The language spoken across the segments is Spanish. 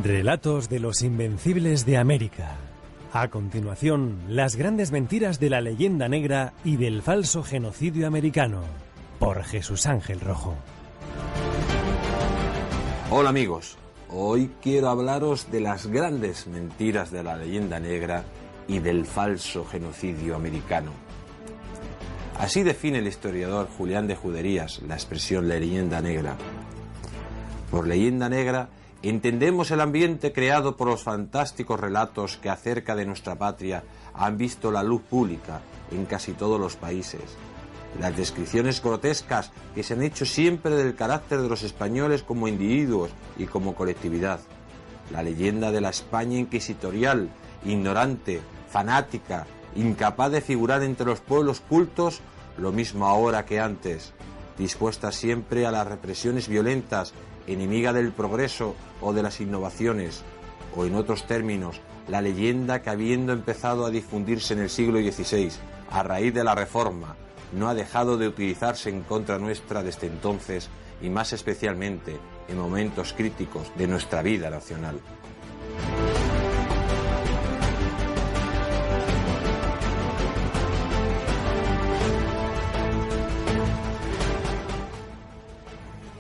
Relatos de los Invencibles de América. A continuación, las grandes mentiras de la leyenda negra y del falso genocidio americano, por Jesús Ángel Rojo. Hola amigos, hoy quiero hablaros de las grandes mentiras de la leyenda negra y del falso genocidio americano. Así define el historiador Julián de Juderías la expresión leyenda negra. Por leyenda negra entendemos el ambiente creado por los fantásticos relatos que acerca de nuestra patria han visto la luz pública en casi todos los países. Las descripciones grotescas que se han hecho siempre del carácter de los españoles como individuos y como colectividad. La leyenda de la España inquisitorial, ignorante, fanática, incapaz de figurar entre los pueblos cultos, lo mismo ahora que antes, dispuesta siempre a las represiones violentas, enemiga del progreso o de las innovaciones, o en otros términos, la leyenda que habiendo empezado a difundirse en el siglo XVI, a raíz de la Reforma, no ha dejado de utilizarse en contra nuestra desde entonces y más especialmente en momentos críticos de nuestra vida nacional.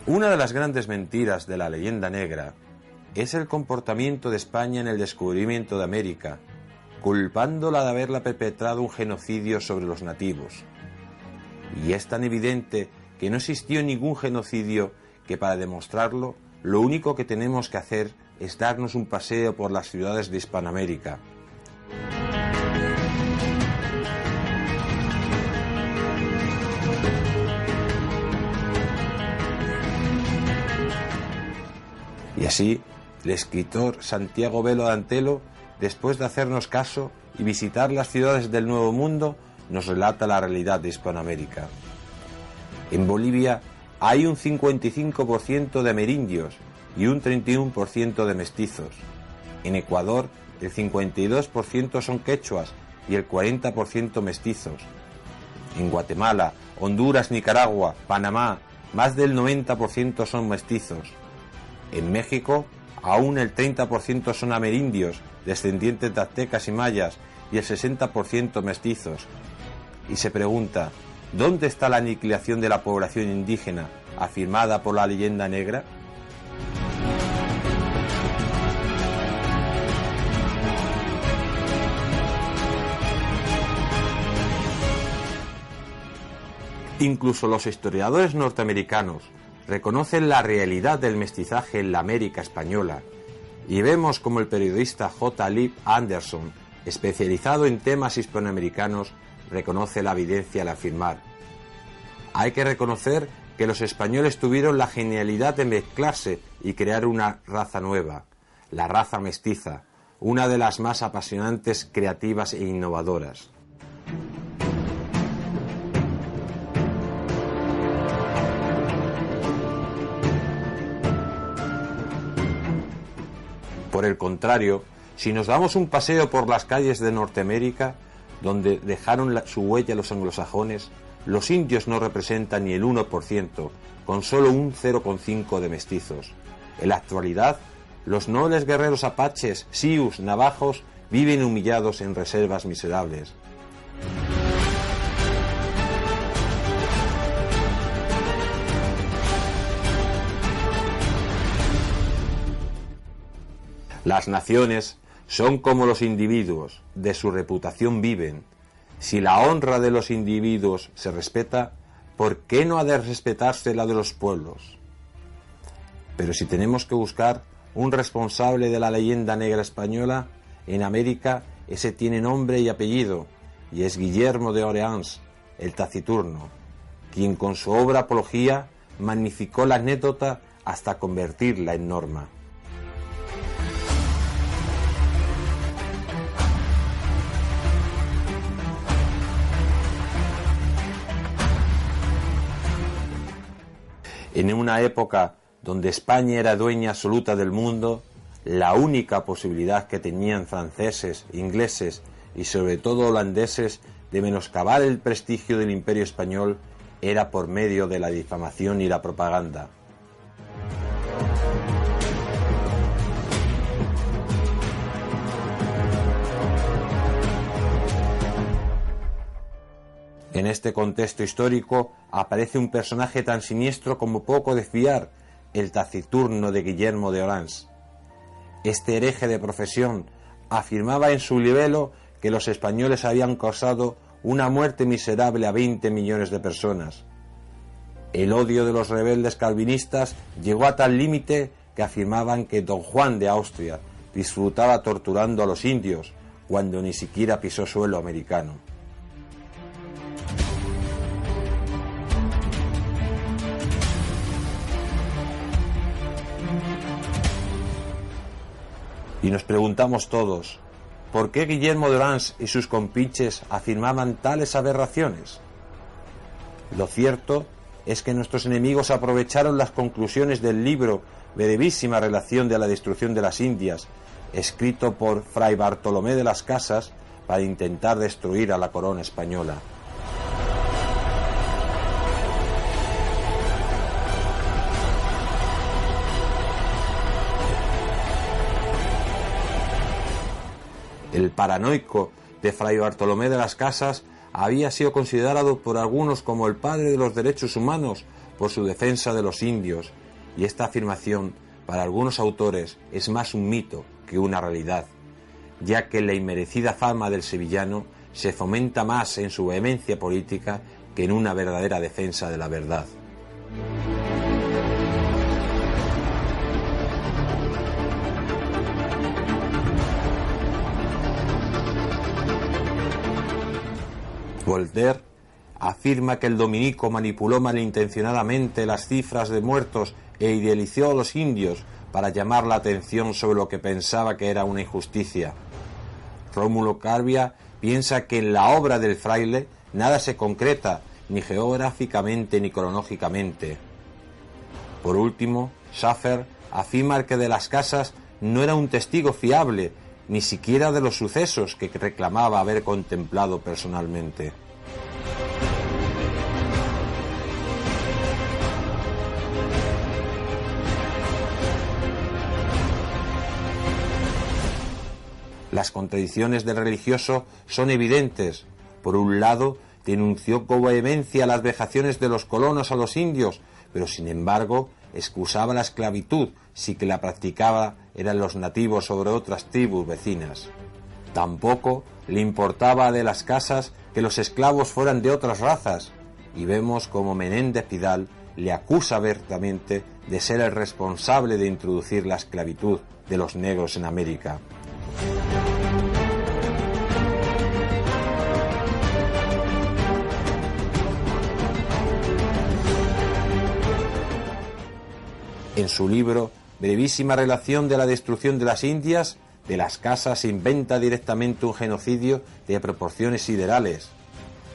Una de las grandes mentiras de la leyenda negra es el comportamiento de España en el descubrimiento de América, culpándola de haberla perpetrado un genocidio sobre los nativos. Y es tan evidente que no existió ningún genocidio que para demostrarlo, lo único que tenemos que hacer es darnos un paseo por las ciudades de Hispanoamérica. Y así, el escritor Santiago Velo de Antelo, después de hacernos caso y visitar las ciudades del Nuevo Mundo, nos relata la realidad de Hispanoamérica. En Bolivia hay un 55% de amerindios y un 31% de mestizos. En Ecuador, el 52% son quechuas y el 40% mestizos. En Guatemala, Honduras, Nicaragua, Panamá, más del 90% son mestizos. En México, aún el 30% son amerindios, descendientes de aztecas y mayas, y el 60% mestizos. Y se pregunta, ¿dónde está la aniquilación de la población indígena, afirmada por la leyenda negra? Incluso los historiadores norteamericanos reconocen la realidad del mestizaje en la América española, y vemos como el periodista J. Liv Anderson, especializado en temas hispanoamericanos, reconoce la evidencia al afirmar: hay que reconocer que los españoles tuvieron la genialidad de mezclarse y crear una raza nueva, la raza mestiza, una de las más apasionantes, creativas e innovadoras. Por el contrario, si nos damos un paseo por las calles de Norteamérica, donde dejaron su huella los anglosajones, los indios no representan ni el 1%, con solo un 0,5% de mestizos. En la actualidad, los nobles guerreros apaches, sius, navajos, viven humillados en reservas miserables. Las naciones son como los individuos, de su reputación viven. Si la honra de los individuos se respeta, ¿por qué no ha de respetarse la de los pueblos? Pero si tenemos que buscar un responsable de la leyenda negra española, en América ese tiene nombre y apellido, y es Guillermo de Orleans, el Taciturno, quien con su obra Apología magnificó la anécdota hasta convertirla en norma. En una época donde España era dueña absoluta del mundo, la única posibilidad que tenían franceses, ingleses y sobre todo holandeses de menoscabar el prestigio del Imperio español era por medio de la difamación y la propaganda. En este contexto histórico aparece un personaje tan siniestro como poco de fiar, el taciturno de Guillermo de Orange. Este hereje de profesión afirmaba en su libelo que los españoles habían causado una muerte miserable a 20 millones de personas. El odio de los rebeldes calvinistas llegó a tal límite que afirmaban que don Juan de Austria disfrutaba torturando a los indios cuando ni siquiera pisó suelo americano. Y nos preguntamos todos, ¿por qué Guillermo de Orange y sus compinches afirmaban tales aberraciones? Lo cierto es que nuestros enemigos aprovecharon las conclusiones del libro Brevísima relación de la destrucción de las Indias, escrito por Fray Bartolomé de las Casas, para intentar destruir a la corona española. El paranoico de Fray Bartolomé de las Casas había sido considerado por algunos como el padre de los derechos humanos por su defensa de los indios, y esta afirmación para algunos autores es más un mito que una realidad, ya que la inmerecida fama del sevillano se fomenta más en su vehemencia política que en una verdadera defensa de la verdad. Voltaire afirma que el dominico manipuló malintencionadamente las cifras de muertos e idealizó a los indios para llamar la atención sobre lo que pensaba que era una injusticia. Rómulo Carbia piensa que en la obra del fraile nada se concreta, ni geográficamente ni cronológicamente. Por último, Schaffer afirma que de las Casas no era un testigo fiable, ni siquiera de los sucesos que reclamaba haber contemplado personalmente. Las contradicciones del religioso son evidentes. Por un lado, denunció con vehemencia las vejaciones de los colonos a los indios, pero sin embargo excusaba la esclavitud si que la practicaba eran los nativos sobre otras tribus vecinas. Tampoco le importaba de las Casas que los esclavos fueran de otras razas, y vemos como Menéndez Pidal le acusa abiertamente de ser el responsable de introducir la esclavitud de los negros en América. En su libro Brevísima relación de la destrucción de las Indias, de las Casas inventa directamente un genocidio de proporciones siderales.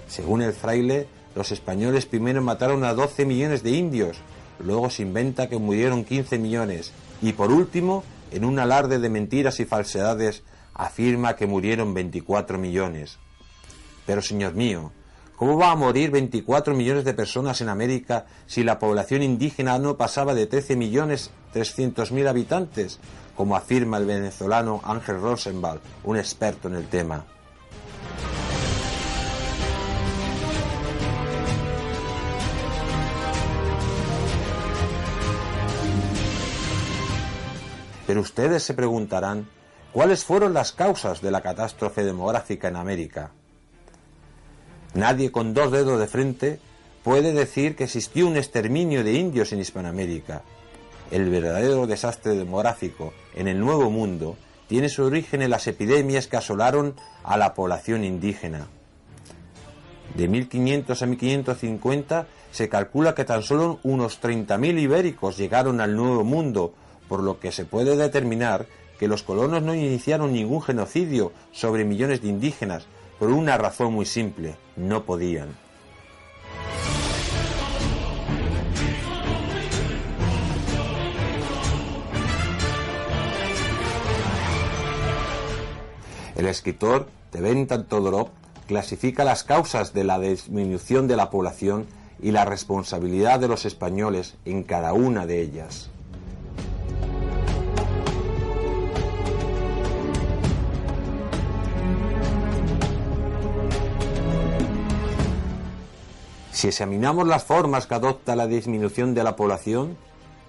Según el fraile, los españoles primero mataron a 12 millones de indios, luego se inventa que murieron 15 millones y por último, en un alarde de mentiras y falsedades, afirma que murieron 24 millones. Pero señor mío, ¿cómo va a morir 24 millones de personas en América si la población indígena no pasaba de 13.300.000 habitantes, como afirma el venezolano Ángel Rosenbal, un experto en el tema? Pero ustedes se preguntarán, ¿cuáles fueron las causas de la catástrofe demográfica en América? Nadie con dos dedos de frente puede decir que existió un exterminio de indios en Hispanoamérica. El verdadero desastre demográfico en el Nuevo Mundo tiene su origen en las epidemias que asolaron a la población indígena. De 1500 a 1550 se calcula que tan solo unos 30.000 ibéricos llegaron al Nuevo Mundo, por lo que se puede determinar que los colonos no iniciaron ningún genocidio sobre millones de indígenas, por una razón muy simple: no podían. El escritor Tebentan Todorov clasifica las causas de la disminución de la población y la responsabilidad de los españoles en cada una de ellas. Si examinamos las formas que adopta la disminución de la población,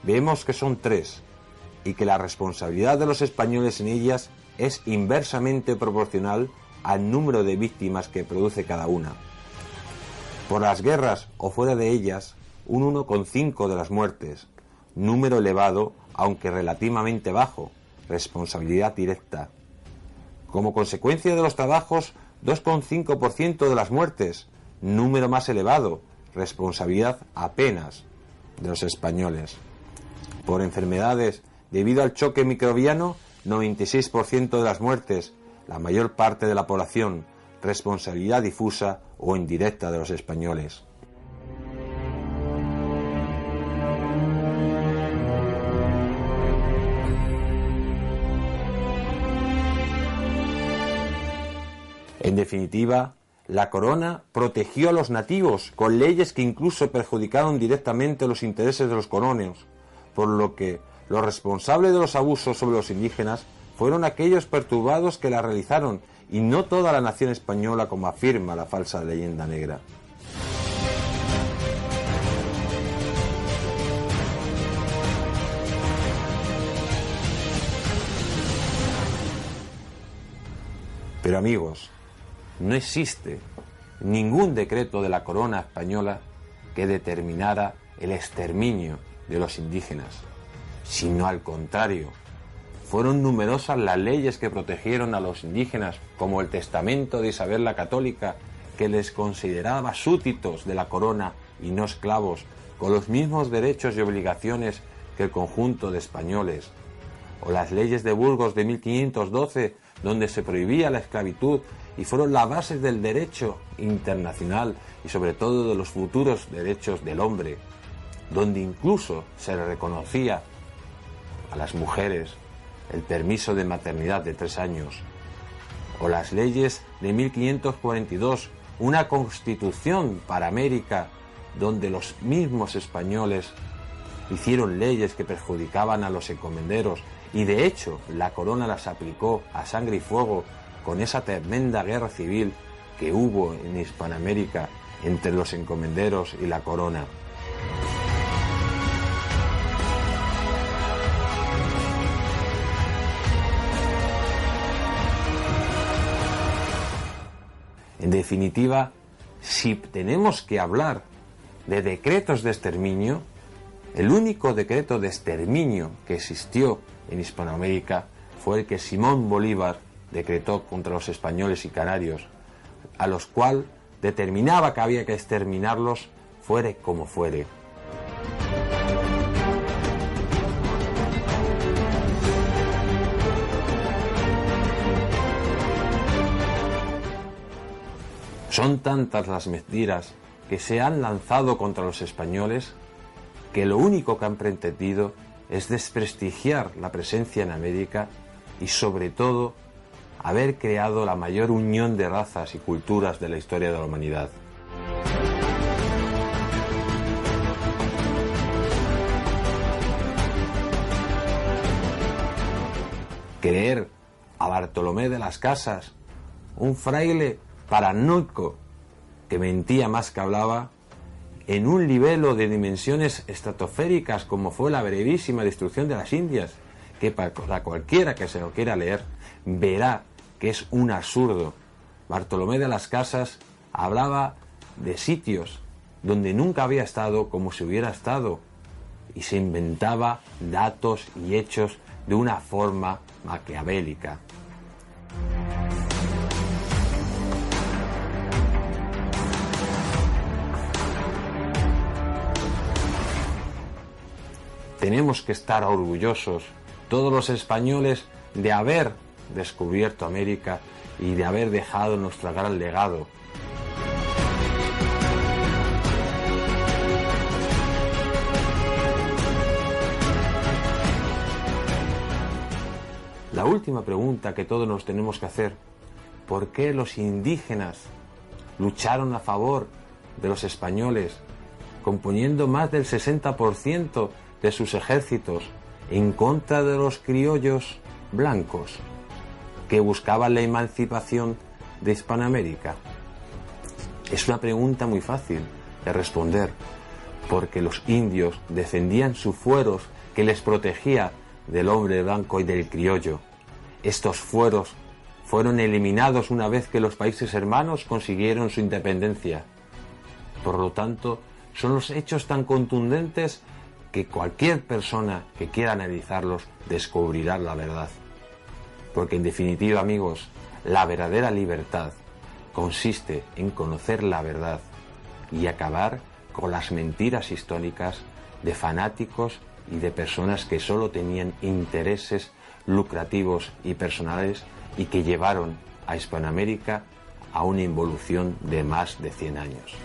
vemos que son 3 y que la responsabilidad de los españoles en ellas es inversamente proporcional al número de víctimas que produce cada una. Por las guerras o fuera de ellas, un 1,5 de las muertes, número elevado aunque relativamente bajo, responsabilidad directa. Como consecuencia de los trabajos, 2,5% de las muertes, número más elevado, responsabilidad apenas de los españoles. Por enfermedades, debido al choque microbiano, 96% de las muertes, la mayor parte de la población, responsabilidad difusa o indirecta de los españoles. En definitiva, la corona protegió a los nativos con leyes que incluso perjudicaron directamente los intereses de los colonios, por lo que los responsables de los abusos sobre los indígenas fueron aquellos perturbados que la realizaron y no toda la nación española, como afirma la falsa leyenda negra. Pero amigos, no existe ningún decreto de la corona española que determinara el exterminio de los indígenas, sino al contrario. Fueron numerosas las leyes que protegieron a los indígenas, como el testamento de Isabel la Católica, que les consideraba súbditos de la corona y no esclavos, con los mismos derechos y obligaciones que el conjunto de españoles, o las leyes de Burgos de 1512, donde se prohibía la esclavitud y fueron las bases del derecho internacional y sobre todo de los futuros derechos del hombre, donde incluso se le reconocía a las mujeres el permiso de maternidad de 3 años, o las leyes de 1542, una constitución para América, donde los mismos españoles hicieron leyes que perjudicaban a los encomenderos, y de hecho la corona las aplicó a sangre y fuego con esa tremenda guerra civil que hubo en Hispanoamérica entre los encomenderos y la corona. En definitiva, si tenemos que hablar de decretos de exterminio, el único decreto de exterminio que existió en Hispanoamérica fue el que Simón Bolívar decretó contra los españoles y canarios, a los cuales determinaba que había que exterminarlos fuere como fuere. Son tantas las mentiras que se han lanzado contra los españoles que lo único que han pretendido es desprestigiar la presencia en América y sobre todo haber creado la mayor unión de razas y culturas de la historia de la humanidad. Creer a Bartolomé de las Casas, un fraile paranoico que mentía más que hablaba, en un libelo de dimensiones estratosféricas como fue la brevísima destrucción de las Indias, que para cualquiera que se lo quiera leer verá que es un absurdo. Bartolomé de las Casas hablaba de sitios donde nunca había estado como si hubiera estado y se inventaba datos y hechos de una forma maquiavélica. Tenemos que estar orgullosos, todos los españoles, de haber descubierto América y de haber dejado nuestro gran legado. La última pregunta que todos nos tenemos que hacer: ¿por qué los indígenas lucharon a favor de los españoles, componiendo más del 60% de sus ejércitos en contra de los criollos blancos que buscaban la emancipación de Hispanoamérica? Es una pregunta muy fácil, de responder, porque los indios defendían sus fueros que les protegía del hombre blanco y del criollo. Estos fueros fueron eliminados una vez que los países hermanos consiguieron su independencia. Por lo tanto, son los hechos tan contundentes que cualquier persona que quiera analizarlos descubrirá la verdad. Porque en definitiva, amigos, la verdadera libertad consiste en conocer la verdad y acabar con las mentiras históricas de fanáticos y de personas que solo tenían intereses lucrativos y personales y que llevaron a Hispanoamérica a una involución de más de 100 años.